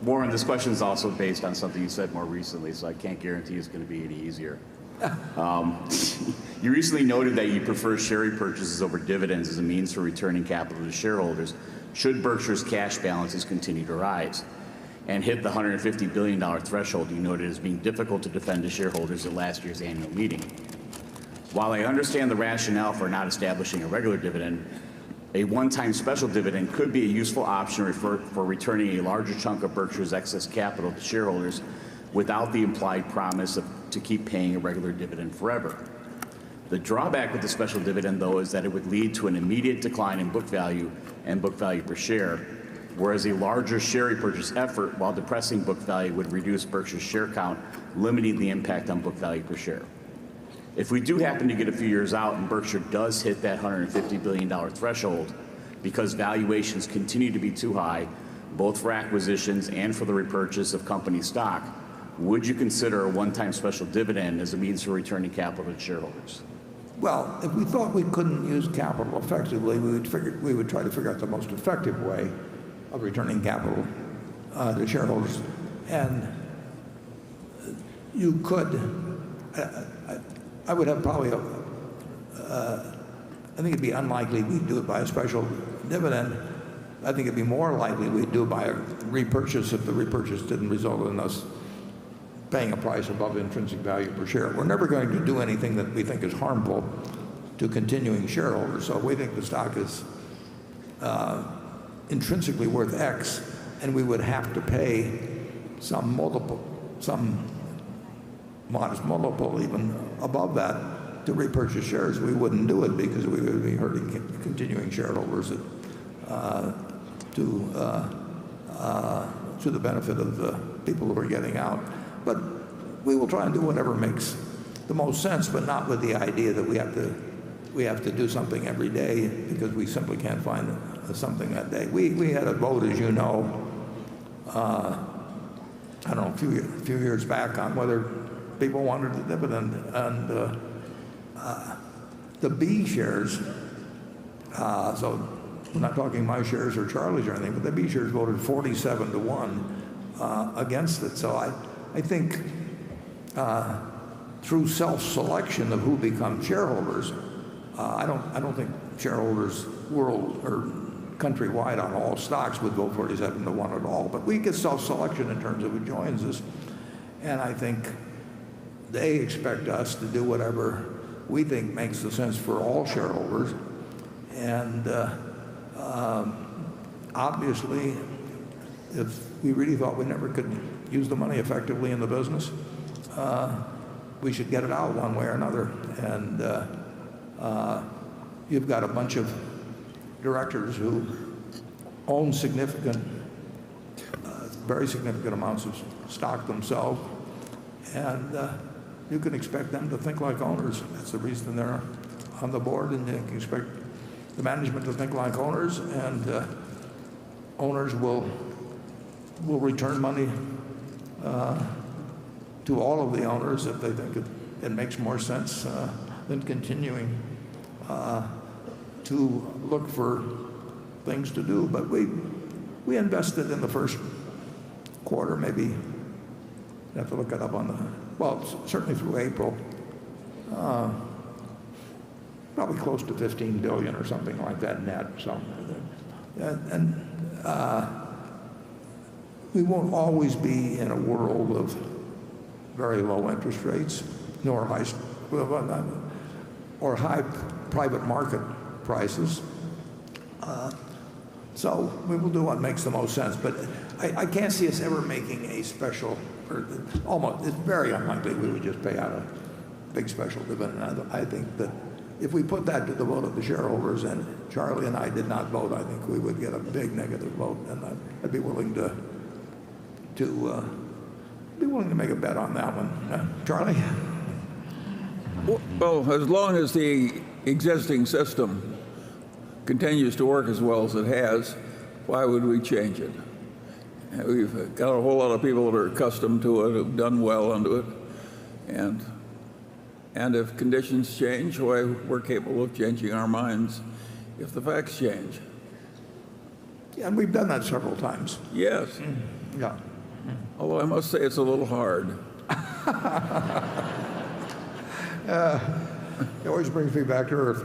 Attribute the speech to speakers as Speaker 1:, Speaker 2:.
Speaker 1: Warren, this question is also based on something you said more recently, so I can't guarantee it's going to be any easier. You recently noted that you prefer share repurchases over dividends as a means for returning capital to shareholders should Berkshire's cash balances continue to rise and hit the $150 billion threshold you noted as being difficult to defend to shareholders at last year's annual meeting. While I understand the rationale for not establishing a regular dividend, a one-time special dividend could be a useful option for returning a larger chunk of Berkshire's excess capital to shareholders without the implied promise to keep paying a regular dividend forever. The drawback with the special dividend, though, is that it would lead to an immediate decline in book value and book value per share, whereas a larger share repurchase effort, while depressing book value, would reduce Berkshire's share count, limiting the impact on book value per share. If we do happen to get a few years out and Berkshire does hit that $150 billion threshold because valuations continue to be too high, both for acquisitions and for the repurchase of company stock, would you consider a one-time special dividend as a means for returning capital to shareholders?
Speaker 2: Well, if we thought we couldn't use capital effectively, we would try to figure out the most effective way of returning capital to shareholders. And you could, I would have probably, I think it'd be unlikely we'd do it by a special dividend. I think it'd be more likely we'd do it by a repurchase if the repurchase didn't result in us paying a price above intrinsic value per share. We're never going to do anything that we think is harmful to continuing shareholders. So if we think the stock is intrinsically worth X, and we would have to pay some multiple, some modest multiple even above that to repurchase shares, we wouldn't do it because we would be hurting continuing shareholders to the benefit of the people who are getting out. But we will try and do whatever makes the most sense, but not with the idea that we have to do something every day because we simply can't find something that day. We had a vote, as you know, I don't know, a few years back on whether people wanted a dividend, and the B shares, so we're not talking my shares or Charlie's or anything, but the B shares voted 47-1 against it. So I think through self-selection of who becomes shareholders, I don't think shareholders world or countrywide on all stocks would vote 47-1 at all. But we get self-selection in terms of who joins us, and I think they expect us to do whatever we think makes the sense for all shareholders. And obviously, if we really thought we never could use the money effectively in the business, we should get it out one way or another. And you've got a bunch of directors who own very significant amounts of stock themselves, and you can expect them to think like owners. That's the reason they're on the board, and you can expect the management to think like owners, and owners will return money to all of the owners if they think it makes more sense than continuing to look for things to do. But we invested in the first quarter, maybe you have to look it up on the, well, certainly through April, probably close to $15 billion or something like that net. So, and we won't always be in a world of very low interest rates, nor high private market prices. So we will do what makes the most sense. But I can't see us ever making a special, or almost, it's very unlikely we would just pay out a big special dividend. I think that if we put that to the vote of the shareholders, and Charlie and I did not vote, I think we would get a big negative vote, and I'd be willing to make a bet on that one. Charlie?
Speaker 3: Well, as long as the existing system continues to work as well as it has, why would we change it? We've got a whole lot of people that are accustomed to it, who've done well under it, and if conditions change, why, we're capable of changing our minds if the facts change.
Speaker 2: Yeah, and we've done that several times.
Speaker 3: Yes.
Speaker 2: Yeah.
Speaker 3: Although I must say it's a little hard.
Speaker 2: It always brings me back to earth.